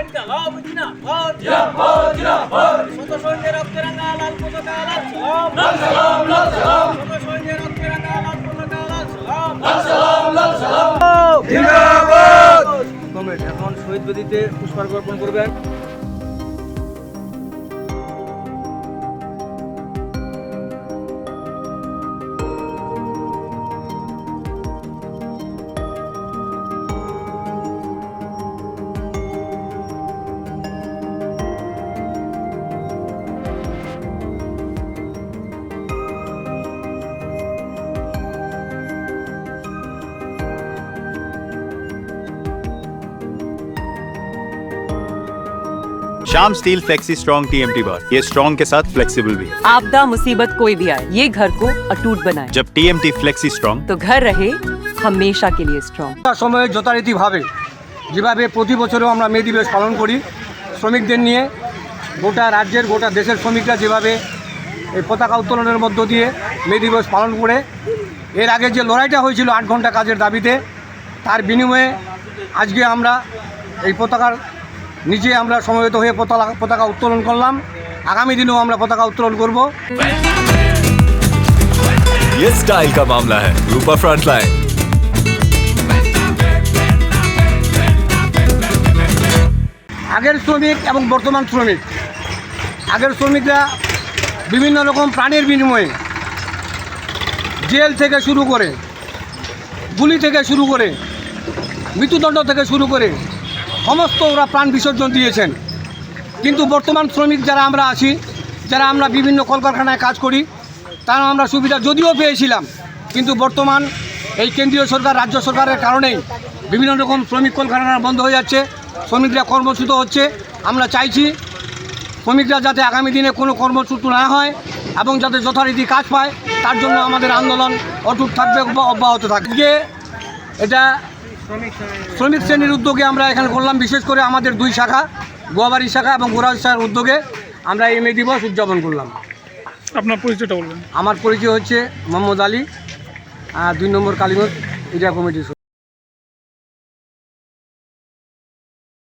ইনকালাব জিন্দাবাদ জিন্দাবাদ জিন্দাবাদ শত সৈন্যের রক্তেরাঙ্গা লাল পতাকা লাল সালাম লাল সালাম লাল সালাম শত সৈন্যের রক্তেরাঙ্গা লাল পতাকা লাল সালাম লাল সালাম লাল সালাম জিন্দাবাদ। কমরেড এখন শহীদ বেদিতে পুষ্পার্ঘ্য অর্পণ করবেন। शाम स्टील फ्लेक्सी स्ट्रॉन्ग TMT बार, ये स्ट्रॉन्ग के साथ फ्लेक्सिबल भी है। आपदा मुसीबत कोई भी आए, ये घर को अटूट बनाए। जब TMT फ्लेक्सी स्ट्रॉन्ग तो घर रहे हमेशा के लिए स्ट्रॉन्ग। সময়ে যথারীতিভাবে যেভাবে প্রতি বছরও আমরা মে দিবস পালন করি, শ্রমিকদের নিয়ে গোটা রাজ্যের গোটা দেশের শ্রমিকরা যেভাবে এই পতাকা উত্তোলনের মধ্য দিয়ে মে দিবস পালন করে, এর আগে যে লড়াইটা হয়েছিল 8 ঘন্টা কাজের দাবিতে, তার বিনিময়ে আজকে আমরা এই পতাকার নিচে আমরা সমবেত হয়ে পতাকা উত্তোলন করলাম। আগামী দিনেও আমরা পতাকা উত্তোলন করব। ये स्टाइल का मामला है, रूपा फ्रंटलाइन। আগের শ্রমিক এবং বর্তমান শ্রমিক, আগের শ্রমিকরা বিভিন্ন রকম প্রাণের বিনিময়ে জেল থেকে শুরু করে, গুলি থেকে শুরু করে, মৃত্যুদণ্ড থেকে শুরু করে সমস্ত ওরা প্রাণ বিসর্জন দিয়েছেন। কিন্তু বর্তমান শ্রমিক যারা আমরা আছি, যারা আমরা বিভিন্ন কলকারখানায় কাজ করি, তারা আমরা সুবিধা যদিও পেয়েছিলাম, কিন্তু বর্তমান এই কেন্দ্রীয় সরকার রাজ্য সরকারের কারণেই বিভিন্ন রকম শ্রমিক কলকারখানা বন্ধ হয়ে যাচ্ছে, শ্রমিকরা কর্মচ্যুত হচ্ছে। আমরা চাইছি শ্রমিকরা যাতে আগামী দিনে কোনো কর্মচ্যুত না হয় এবং যাতে যথারীতি কাজ পায়, তার জন্য আমাদের আন্দোলন অটুট থাকবে, অব্যাহত থাকবে। এটা শ্রমিক শ্রেণীর উদ্যোগে আমরা এখানে করলাম। বিশেষ করে আমাদের 2 শাখা, গোয়াবাড়ি শাখা এবং গোরাজ শাখার উদ্যোগে আমরা এই মে দিবস উদযাপন করলাম। আপনার পরিচয়টা বলবেন। আমার পরিচয় হচ্ছে মোহাম্মদ আলী, 2 নম্বর কালীগঞ্জ এরিয়া কমিটির।